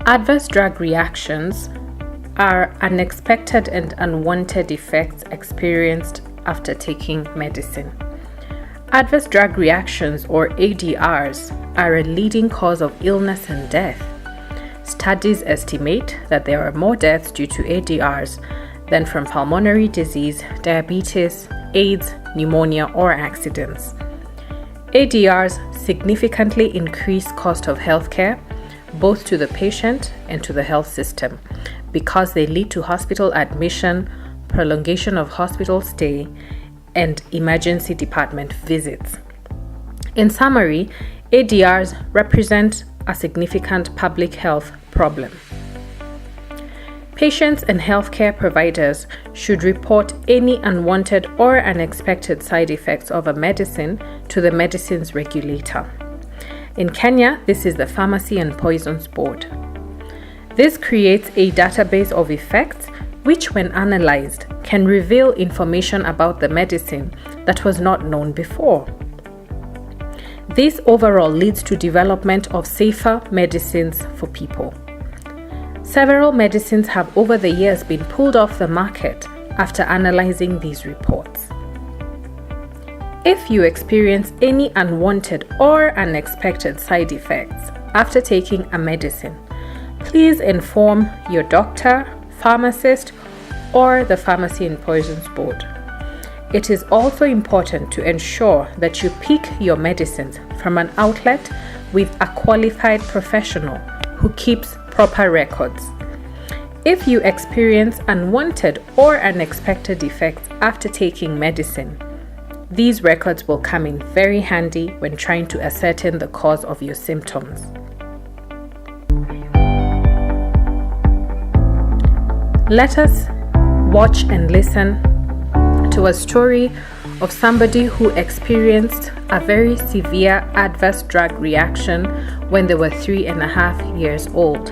Adverse drug reactions are unexpected and unwanted effects experienced after taking medicine. Adverse drug reactions, or ADRs, are a leading cause of illness and death. Studies estimate that there are more deaths due to ADRs than from pulmonary disease, diabetes, AIDS, pneumonia, or accidents. ADRs significantly increase cost of healthcare, both to the patient and to the health system, because they lead to hospital admission, prolongation of hospital stay, and emergency department visits. In summary, ADRs represent a significant public health problem. Patients and healthcare providers should report any unwanted or unexpected side effects of a medicine to the medicines regulator. In Kenya, this is the Pharmacy and Poisons Board. This creates a database of effects which, when analyzed, can reveal information about the medicine that was not known before. This overall leads to development of safer medicines for people. Several medicines have over the years been pulled off the market after analyzing these reports. If you experience any unwanted or unexpected side effects after taking a medicine, please inform your doctor, pharmacist, or the Pharmacy and Poisons Board. It is also important to ensure that you pick your medicines from an outlet with a qualified professional who keeps proper records. If you experience unwanted or unexpected effects after taking medicine, these records will come in very handy when trying to ascertain the cause of your symptoms. Let us watch and listen to a story of somebody who experienced a very severe adverse drug reaction when they were 3.5 years old.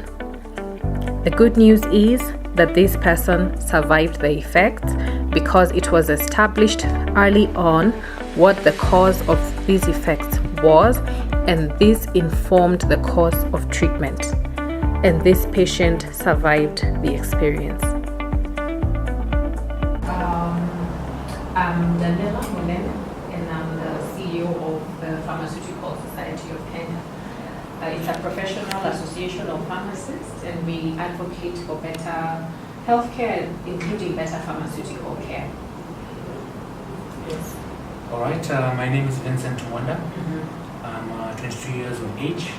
The good news is that this person survived the effects because it was established early on what the cause of these effects was, and this informed the course of treatment. And this patient survived the experience. I'm Daniela Monen, and I'm the CEO of the Pharmaceutical Society of Kenya. It's a professional association of pharmacists, and we advocate for better healthcare, including better pharmaceutical care. Yes. All right, my name is Vincent Wanda. I'm 22 years of age.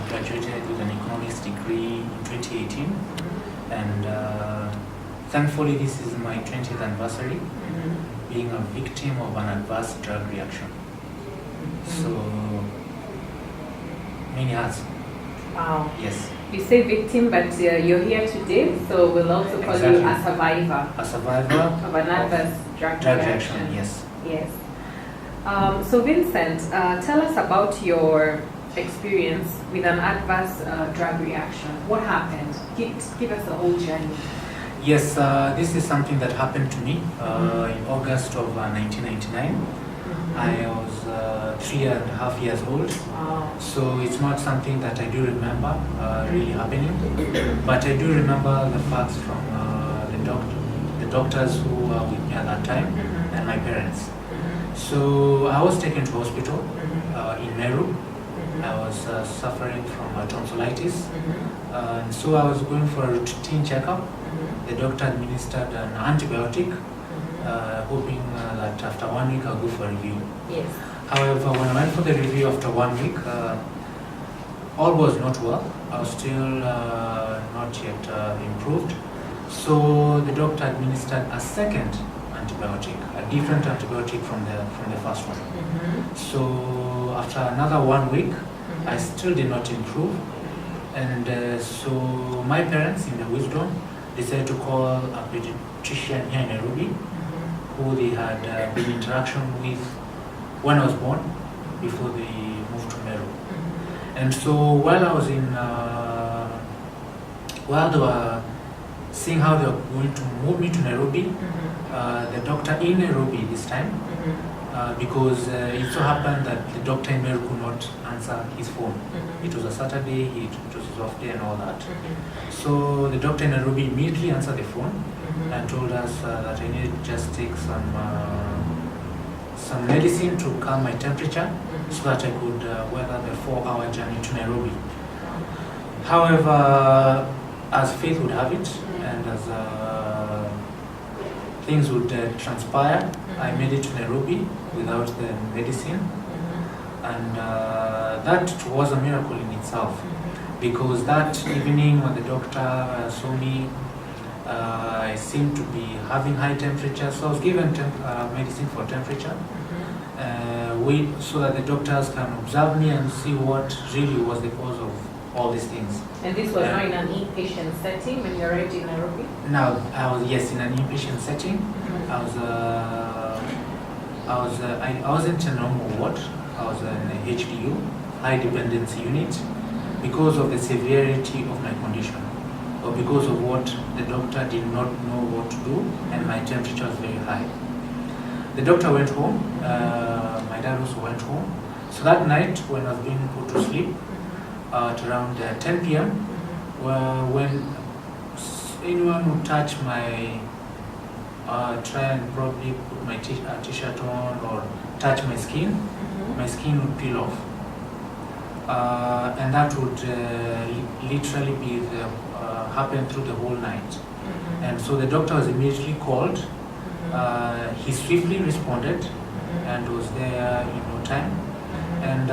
Graduated with an economics degree in 2018, and thankfully this is my 20th anniversary being a victim of an adverse drug reaction. So many hearts. Wow. Yes. You say victim, but you're here today, so we'll also call you a survivor. A survivor of an adverse drug reaction. Yes. Yes. So Vincent, tell us about your experience with an adverse drug reaction. What happened? Give us the whole journey. Yes, this is something that happened to me in August of 1999. I was 3.5 years old. Wow. So it's not something that I do remember really happening, but I do remember the facts from the doctors who were with me at that time, and my parents. So I was taken to hospital in Meru. I was suffering from tonsillitis, and so I was going for a routine checkup. The doctor administered an antibiotic, hoping that after 1 week I'll go for a review. Yes. However, when I went for the review after 1 week, all was not well. I was still not yet improved. So the doctor administered a second antibiotic, a different antibiotic from the first one. So after another 1 week, I still did not improve. And so my parents, in their wisdom, decided to call a pediatrician here in Nairobi, who they had been in interaction with when I was born, before they moved to Meru. And so while I was while they were seeing how they were going to move me to Nairobi, the doctor in Nairobi this time because it so happened that the doctor in Meru could not answer his phone. It was a Saturday, it was his off day and all that. So the doctor in Nairobi immediately answered the phone and told us that I needed to just take some medicine to calm my temperature so that I could weather the 4-hour journey to Nairobi. However, as fate would have it, and as things would transpire, I made it to Nairobi without the medicine, and that was a miracle in itself, because that evening when the doctor saw me, I seemed to be having high temperature, so I was given medicine for temperature, so that the doctors can observe me and see what really was the cause of all these things. And this was not in an inpatient setting when you arrived in Nairobi? No, I was, yes, in an inpatient setting. I wasn't in a normal ward. I was in a HDU, high dependency unit, because of the severity of my condition, or because of what the doctor did not know what to do, and my temperature was very high. The doctor went home. My dad also went home. So that night, when I was being put to sleep, at around 10 p.m., when anyone would touch my, try and probably put my t-shirt on or touch my skin would peel off. And that would literally be happen through the whole night. And so the doctor was immediately called. He swiftly responded and was there in no time. And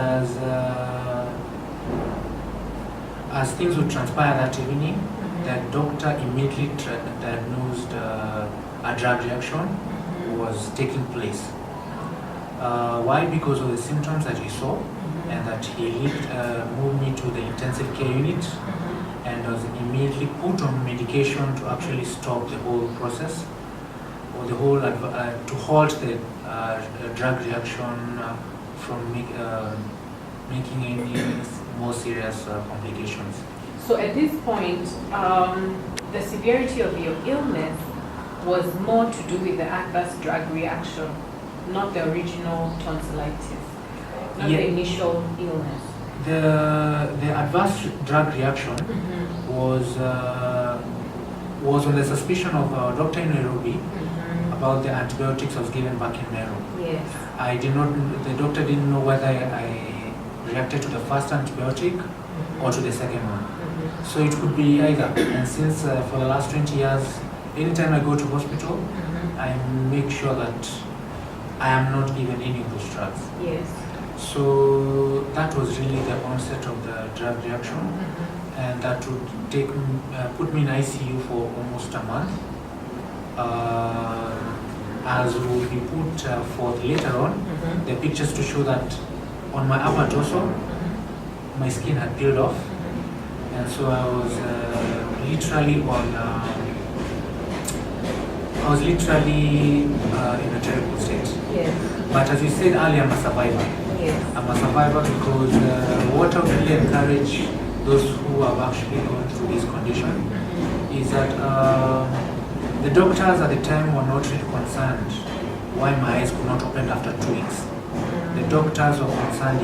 as things would transpire that evening, the doctor immediately diagnosed a drug reaction was taking place. Why? Because of the symptoms that he saw, and that he moved me to the intensive care unit, and was immediately put on medication to actually stop the whole process, or the whole to halt the drug reaction from making any more serious complications. So at this point, the severity of your illness was more to do with the adverse drug reaction, not the original tonsillitis, not the initial illness. The adverse drug reaction was on the suspicion of a doctor in Nairobi about the antibiotics I was given back in Nairobi. Yes. The doctor didn't know whether I reacted to the first antibiotic or to the second one. So it could be either. And since for the last 20 years, anytime I go to hospital, I make sure that I am not given any of those drugs. Yes. So that was really the onset of the drug reaction, and that would put me in ICU for almost a month. As will be put forth later on, the pictures to show that on my upper torso, my skin had peeled off, and so I was literally in a terrible state. Yes. But as you said earlier, I'm a survivor. Yes. I'm a survivor because what I would really encourage those who have actually gone through this condition is that the doctors at the time were not really concerned why my eyes could not open after 2 weeks. The doctors were concerned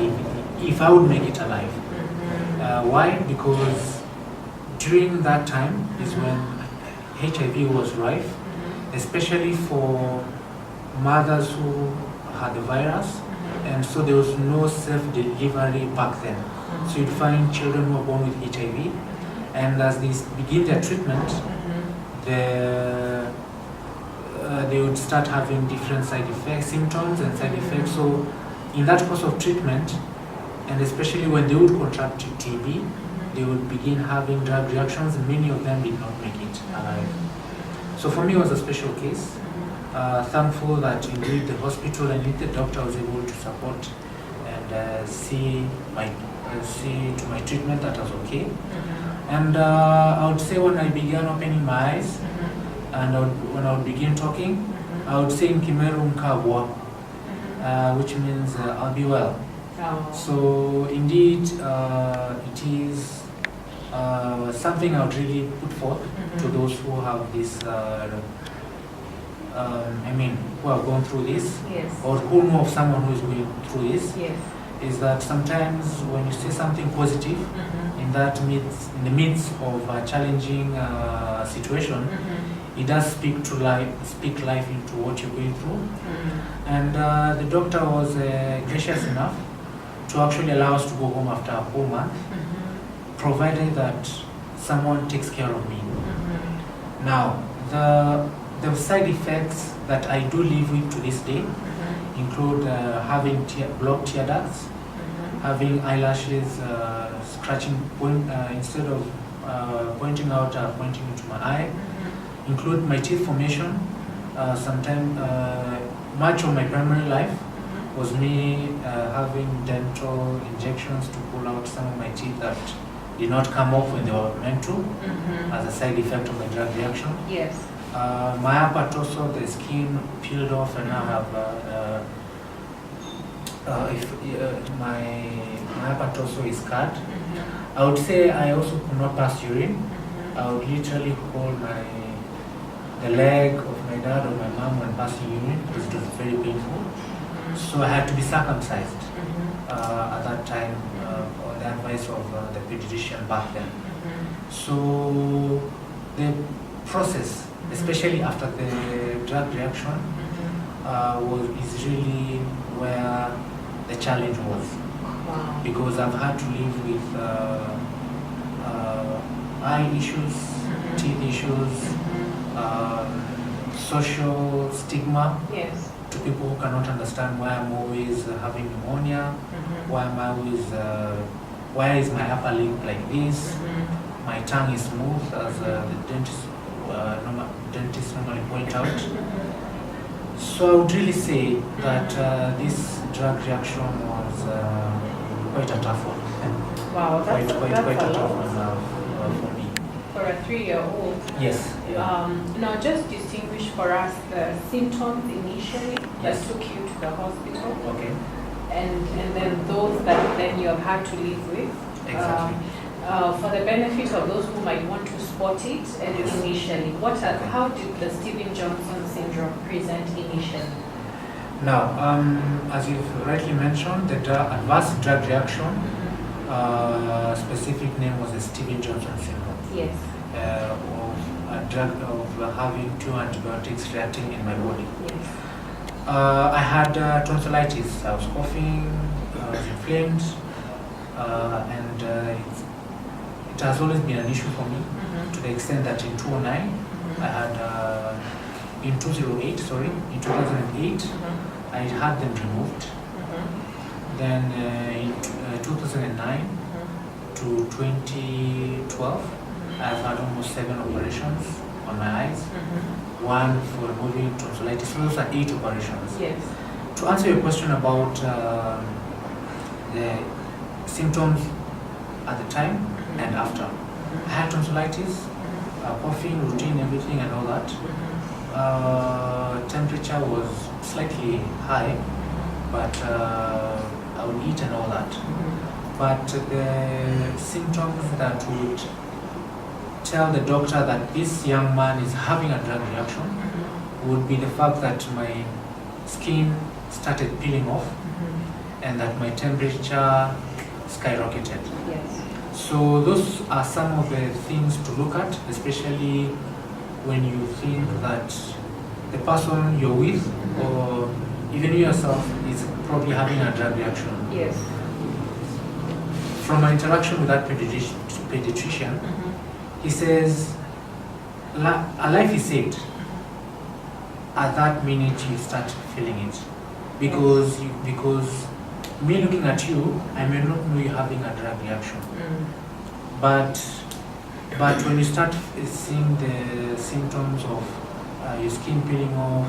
if I would make it alive. Why? Because during that time is when HIV was rife, especially for mothers who had the virus, and so there was no self-delivery back then. So you'd find children who were born with HIV, and as they begin their treatment, they would start having different symptoms and side effects. So in that course of treatment, and especially when they would contract TB, they would begin having drug reactions, and many of them did not make it alive. So for me, it was a special case. Thankful that indeed the hospital and the doctor was able to support and see to my treatment that I was okay. And I would say when I began opening my eyes, and when I would begin talking, I would say in Kimeru Nkabwa, which means I'll be well. So indeed, it is something I would really put forth to those who have this who have gone through this, Yes. or who know of someone who is going through this, Yes. is that sometimes when you say something positive in the midst of a challenging situation, it does speak life into what you're going through. And the doctor was gracious enough to actually allow us to go home after a whole month, provided that someone takes care of me. Now, the side effects that I do live with to this day include having blocked tear ducts, having eyelashes scratching instead of pointing out, pointing into my eye, include my teeth formation. Sometimes much of my primary life was me having dental injections to pull out some of my teeth that did not come off when they were meant to, as a side effect of the drug reaction. Yes. My upper torso, the skin peeled off, and now have my upper torso is cut. I would say I also could not pass urine. I would literally hold the leg of my dad or my mom when passing urine because it was very painful. So I had to be circumcised at that time, on the advice of the pediatrician back then. So the process, especially after the drug reaction, is really where the challenge was. Wow. Because I've had to live with eye issues, teeth issues, social stigma. Yes. To people who cannot understand why I'm always having pneumonia, why is my upper lip like this, my tongue is smooth, as the dentists normally point out. So I would really say that this drug reaction was quite a tough one. Wow, that's quite a a tough lot. one for me. For a 3-year-old. Yes. Yeah. Now, just distinguish for us the symptoms initially that Yes. took you to the hospital, Okay. and then those that then you have had to live with. Exactly. For the benefit of those who might want to spot it, and Yes. initially, how did the Stevens-Johnson syndrome present initially? Now, as you've rightly mentioned, the adverse drug reaction, specific name was the Stevens-Johnson syndrome. Yes. Of having 2 antibiotics reacting in my body. Yes. I had tonsillitis. I was coughing, I was inflamed, and it has always been an issue for me, to the extent that in 2009, I had, in 2008, I had them removed. Then in 2009 to 2012, I've had almost 7 operations on my eyes. One for removing tonsillitis. So those are 8 operations. Yes. To answer your question about the symptoms at the time and after, I had tonsillitis, coughing, routine, everything, and all that. Temperature was slightly high, but I would eat and all that. But the symptoms that would tell the doctor that this young man is having a drug reaction would be the fact that my skin started peeling off and that my temperature skyrocketed. Yes. So those are some of the things to look at, especially when you think that the person you're with or even you yourself is probably having a drug reaction. Yes. From my interaction with that pediatrician, he says, a life is saved. At that minute, you start feeling it. Because me looking at you, I may not know you're having a drug reaction. But when you start seeing the symptoms of your skin peeling off,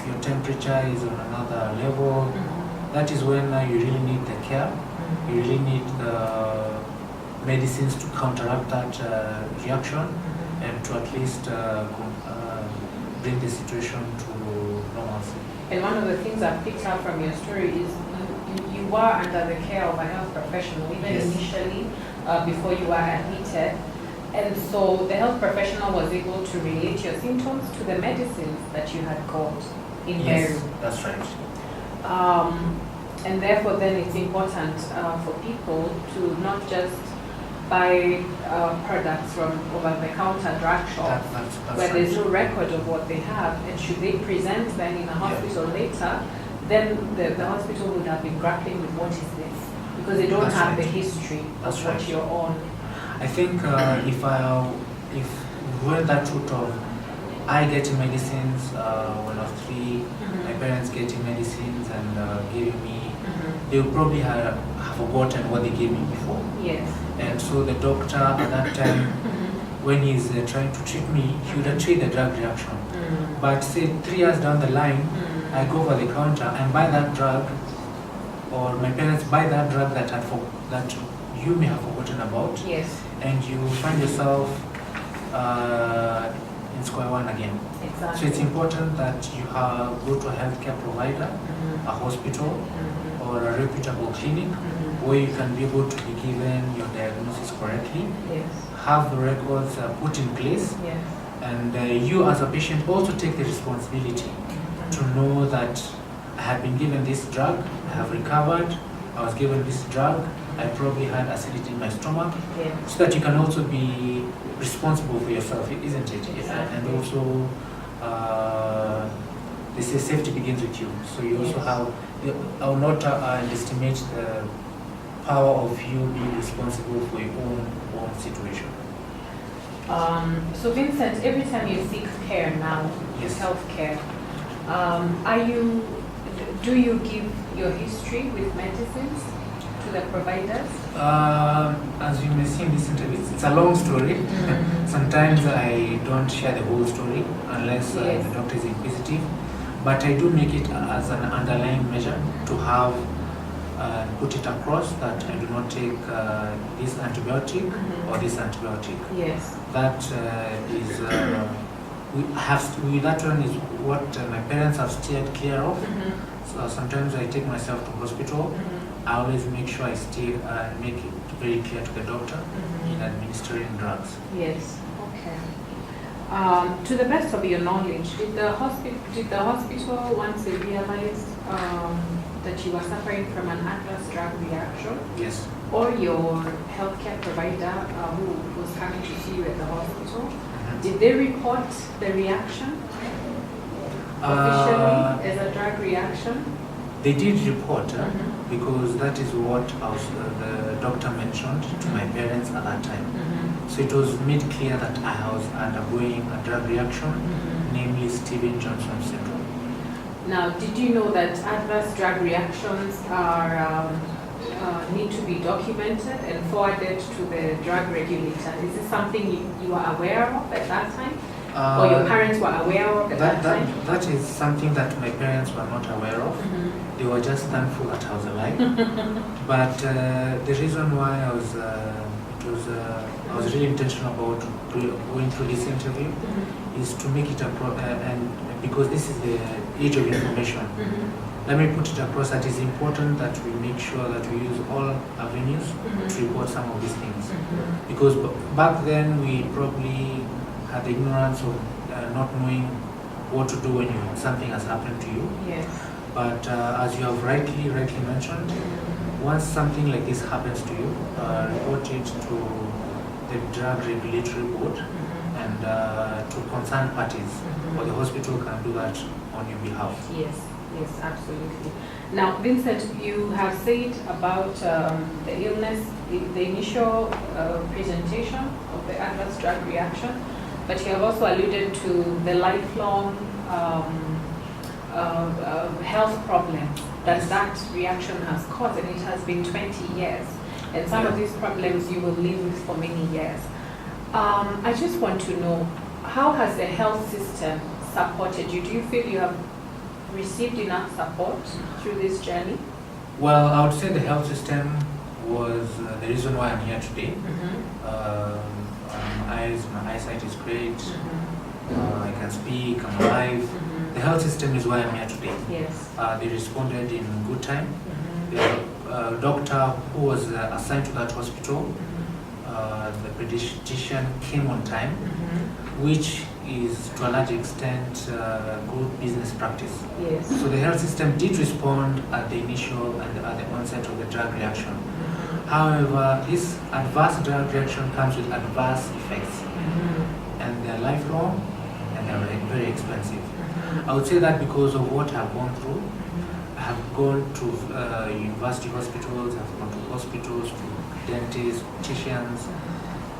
your temperature is on another level, that is when you really need the care. You really need the medicines to counteract that reaction and to at least bring the situation to normalcy. And one of the things I've picked up from your story is you were under the care of a health professional, even Yes. initially, before you were admitted. And so the health professional was able to relate your symptoms to the medicines that you had got in Yes, Meru. that's right. And therefore, then it's important for people to not just buy products from over-the-counter drug shops That's where right. there's no record of what they have, and should they present them in a hospital later, then the hospital would have been grappling with what is this, because they don't That's have right. the history That's of what right. you're on. I think if we went that route of I getting medicines when I was 3, my parents getting medicines and giving me, they would probably have forgotten what they gave me before. Yes. And so the doctor at that time, when he's trying to treat me, he would treat the drug reaction. But say 3 years down the line, I go over the counter and buy that drug, or my parents buy that drug that that you may have forgotten about, Yes. and you find yourself in square one again. Exactly. So it's important that you go to a healthcare provider, a hospital, or a reputable clinic where you can be able to be given your diagnosis correctly, Yes. have the records put in place, Yes. and you as a patient also take the responsibility to know that I have been given this drug, I have recovered, I was given this drug, I probably had acidity in my stomach, Yeah. so that you can also be responsible for yourself, isn't it? Exactly. And also, they say safety begins with you. So you also Yes. have, I will not underestimate the power of you being responsible for your own situation. So Vincent, every time you seek care now, Yes. health care, do you give your history with medicines to the providers? As you may see in this interview, it's a long story. Sometimes I don't share the whole story unless Yes. the doctor is inquisitive. But I do make it as an underlying measure to have put it across that I do not take this antibiotic or this antibiotic. Yes. That is that one is what my parents have steered clear of. So sometimes I take myself to hospital. I always make sure I make it very clear to the doctor in administering drugs. Yes. Okay. To the best of your knowledge, did the hospital once they realized that you were suffering from an adverse drug reaction, Yes. or your healthcare provider who was coming to see you at the hospital, did they report the reaction officially as a drug reaction? They did report because that is what the doctor mentioned to my parents at that time. So it was made clear that I was undergoing a drug reaction, namely Steven Johnson syndrome. Now, did you know that adverse drug reactions are need to be documented and forwarded to the drug regulator? Is this something you are aware of at that time? Or your parents were aware of at that time? That is something that my parents were not aware of. They were just thankful that I was alive. But the reason why I was really intentional about going through this interview is to make it and because this is the age of information. Let me put it across that it's important that we make sure that we use all avenues to report some of these things. Because back then we probably had the ignorance of not knowing what to do when something has happened to you. Yes. But as you have rightly mentioned, once something like this happens to you, report it to the drug regulatory board and to concerned parties, or the hospital can do that on your behalf. Yes, yes, absolutely. Now, Vincent, you have said about the illness, the initial presentation of the adverse drug reaction, but you have also alluded to the lifelong health problems that reaction has caused, and it has been 20 years. And some of these problems you will live with for many years. I just want to know, how has the health system supported you? Do you feel you have received enough support through this journey? Well, I would say the health system was the reason why I'm here today. My eyesight is great. I can speak, I'm alive. The health system is why I'm here today. Yes. They responded in good time. The doctor who was assigned to that hospital the pediatrician came on time, which is to a large extent good business practice. Yes. So the health system did respond at the initial and at the onset of the drug reaction. However, this adverse drug reaction comes with adverse effects, and they're lifelong and they're very expensive. I would say that because of what I've gone through. I have gone to university hospitals, I've gone to hospitals, to dentists, opticians,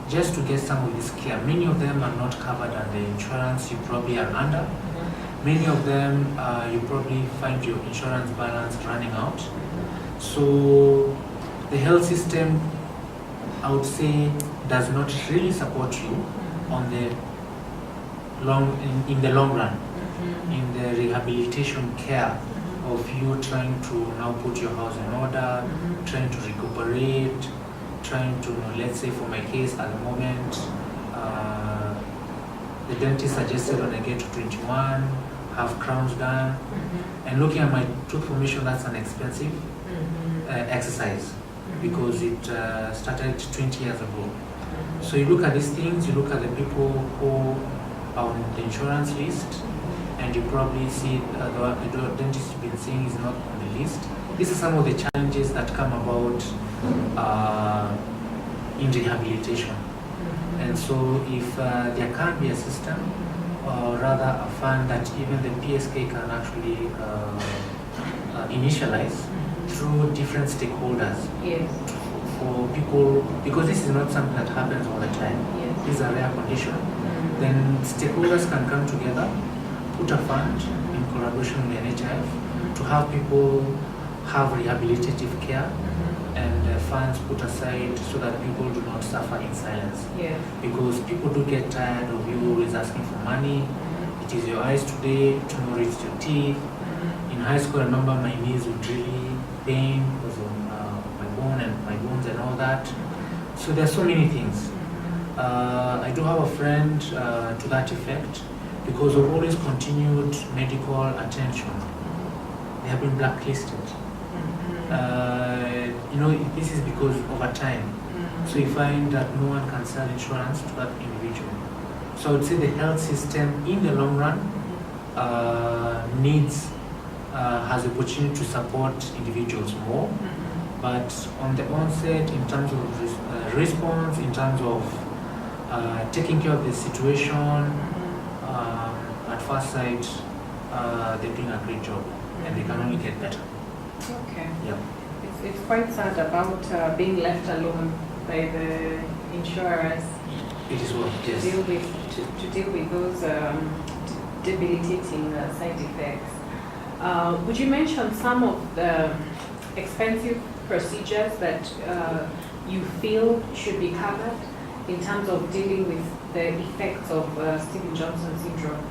just to get some of this care. Many of them are not covered under insurance you probably are under. Many of them you probably find your insurance balance running out. So the health system, I would say, does not really support you on the in the long run, in the rehabilitation care of you trying to now put your house in order, trying to recuperate, trying to, let's say for my case at the moment, the dentist suggested when I get to 21, have crowns done, and looking at my tooth formation, that's an expensive exercise because it started 20 years ago. So you look at these things, you look at the people who are on the insurance list, and you probably see the dentist you've been seeing is not on the list. These are some of the challenges that come about in rehabilitation. And so if there can be a system, or rather a fund that even the PSK can actually initialize through different stakeholders. Yes. For people, because this is not something that happens all the time. Yes. This is a rare condition. Then stakeholders can come together, put a fund in collaboration with the NHIF to have people have rehabilitative care, and funds put aside so that people do not suffer in silence. Yeah. Because people do get tired of you always asking for money. It is your eyes today, tomorrow it's your teeth. In high school, I remember my knees would really pain because of my bones and all that. So there are so many things. I do have a friend to that effect. Because of always continued medical attention, they have been blacklisted. This is because over time. So you find that no one can sell insurance to that individual. So I would say the health system in the long run has the opportunity to support individuals more. But on the onset, in terms of response, in terms of taking care of the situation, at first sight, they're doing a great job, and they can only get better. Okay. Yeah. It's quite sad about being left alone by the insurers. It is what it is. To deal with those debilitating side effects. Would you mention some of the expensive procedures that you feel should be covered in terms of dealing with the effects of Stevens-Johnson syndrome?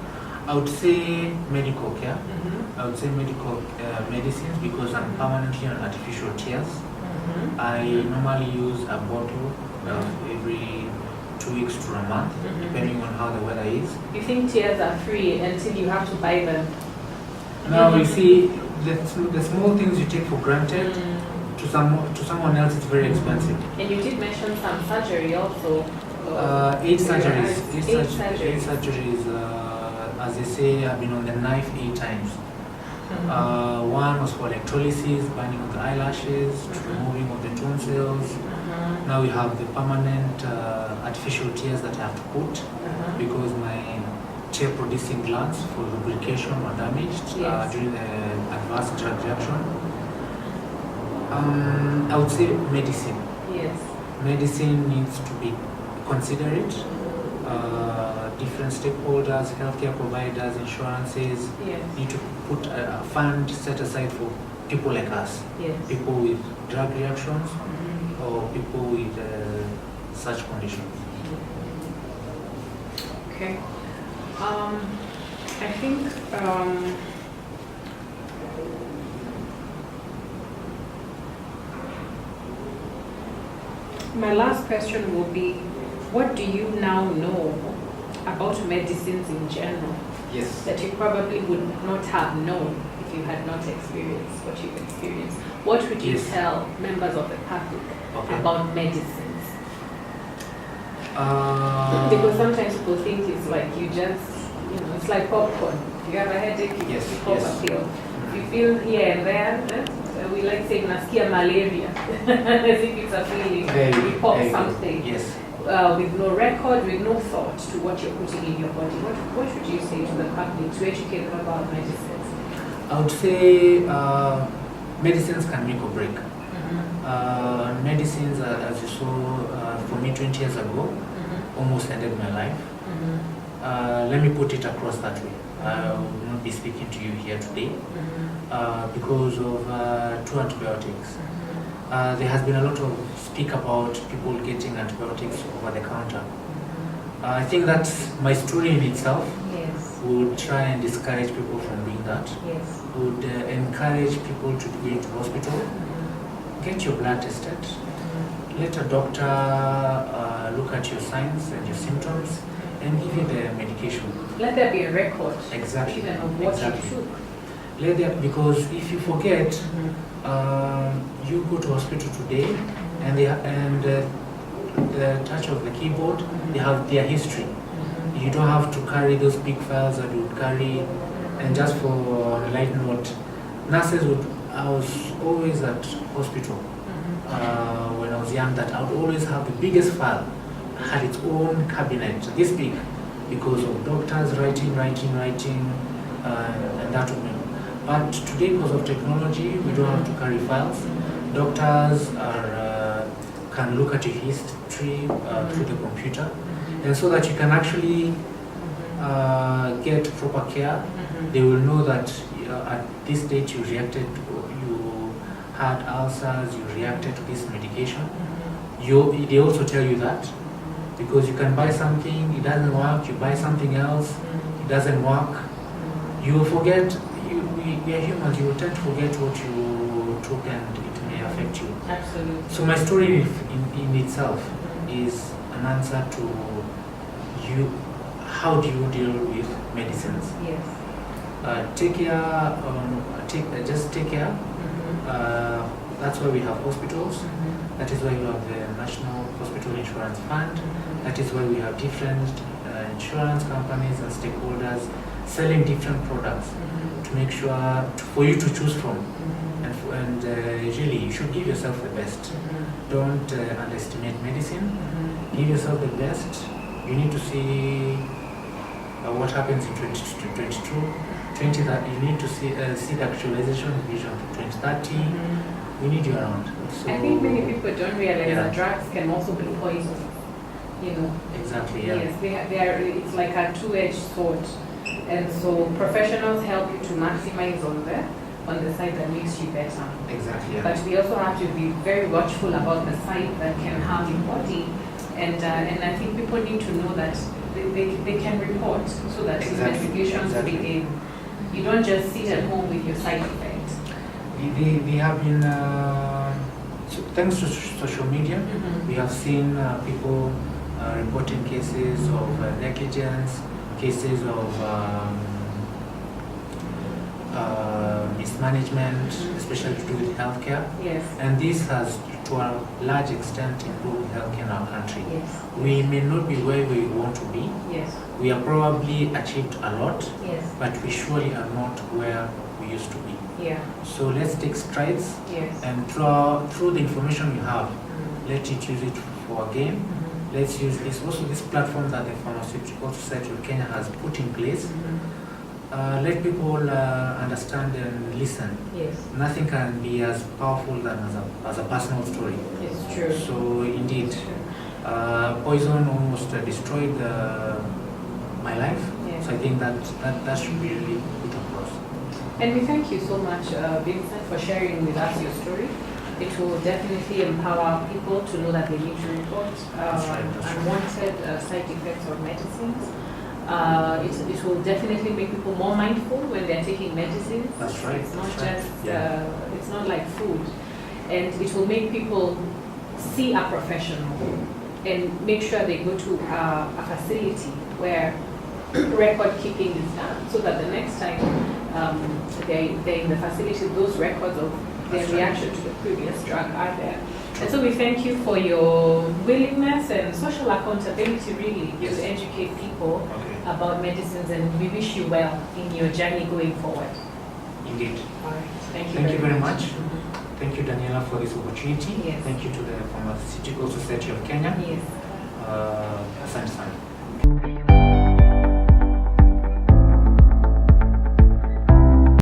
I would say medical care. I would say medical medicines because I'm permanently on artificial tears. I normally use a bottle every 2 weeks to a month, depending on how the weather is. You think tears are free until you have to buy them? Now you see, the small things you take for granted, to someone else it's very expensive. And you did mention some surgery also. 8 surgeries. 8 surgeries. 8 surgeries. As they say, I've been on the knife 8 times. One was for electrolysis, burning of the eyelashes, removing of the tonsils. Now we have the permanent artificial tears that I have to put because my tear-producing glands for lubrication were damaged during the adverse drug reaction. I would say medicine. Yes. Medicine needs to be considerate. Different stakeholders, healthcare providers, insurances need to put a fund set aside for people like us, people with drug reactions or people with such conditions. Okay. I think my last question will be, what do you now know about medicines in general that you probably would not have known if you had not experienced what you've experienced? What would you tell members of the public about medicines? Because sometimes people think it's like you just, it's like popcorn. If you have a headache, you Yes, pop yes. a pill. If you feel here and there, we like saying naskia malaria, as if it's a feeling. You pop something. Yes. With no record, with no thought to what you're putting in your body. What would you say to the public to educate them about medicines? I would say medicines can make or break. Medicines, as you saw, for me 20 years ago, almost ended my life. Let me put it across that way. I will not be speaking to you here today because of two antibiotics. There has been a lot of speak about people getting antibiotics over the counter. I think that's my story in itself. Yes. Would try and discourage people from doing that. Yes. Would encourage people to go into hospital, get your blood tested, let a doctor look at your signs and your symptoms, and give you the medication. Let there be a record. Exactly. Even of what Exactly. you took. Let there, because if you forget, you go to hospital today, and the touch of the keyboard, they have their history. You don't have to carry those big files that you would carry. And just for a light note, nurses would. I was always at hospital when I was young. That I would always have the biggest file. Had its own cabinet, this big, because of doctors writing, and that would be. But today, because of technology, we don't have to carry files. Doctors can look at your history through the computer, and so that you can actually get proper care. They will know that at this date you reacted, you had ulcers, you reacted to this medication. They also tell you that, because you can buy something, it doesn't work, you buy something else, it doesn't work. You will forget, we are humans, you will tend to forget what you took and it may affect you. Absolutely. So my story in itself is an answer to you, how do you deal with medicines? Yes. Take care, just take care. That's why we have hospitals. That is why we have the National Hospital Insurance Fund. That is why we have different insurance companies and stakeholders selling different products to make sure for you to choose from. And really, you should give yourself the best. Don't underestimate medicine. Give yourself the best. You need to see what happens in 2022. That you need to see the actualization vision to 2030. We need you around. So, I think many people don't realize Yeah. that drugs can also be poison. Exactly. Yeah. Yes, they are. It's like a two-edged sword, and so professionals help you to maximize on the side that makes you better. Exactly. Yeah. But we also have to be very watchful about the side that can harm your body, and I think people need to know that they can report so that investigations begin. You don't just sit at home with your side effects. They have been, thanks to social media, we have seen people reporting cases of negligence, cases of mismanagement, especially to do with healthcare. Yes. And this has, to a large extent, improved healthcare in our country. Yes. We may not be where we want to be. Yes. We have probably achieved a lot, Yes. but we surely are not where we used to be. Yeah. So let's take strides, Yes. and through the information we have, let it use it for a gain. Let's use this also this platform that the Pharmaceutical Society of Kenya has put in place. Let people understand and listen. Yes. Nothing can be as powerful than as a personal story. It's true. So indeed, It's true. poison almost destroyed my life. Yeah. So I think that should be really put across. And we thank you so much, Vincent, for sharing with us your story. It will definitely empower people to know that they need to report That's right. unwanted side effects of medicines. It will definitely make people more mindful when they're taking medicines. That's right. It's not That's right. just, Yeah. it's not like food. And it will make people see a professional and make sure they go to a facility where record keeping is done, so that the next time they're in the facility, those records of their That's right. reaction to the previous drug are there. And so we thank you for your willingness and social accountability, really, Yes. to educate people Okay. about medicines, and we wish you well in your journey going forward. Indeed. All right. Thank you. Thank you very much. Mhm. Thank you, Daniela, for this opportunity. Yes. Thank you to the Pharmaceutical Society of Kenya. Yes.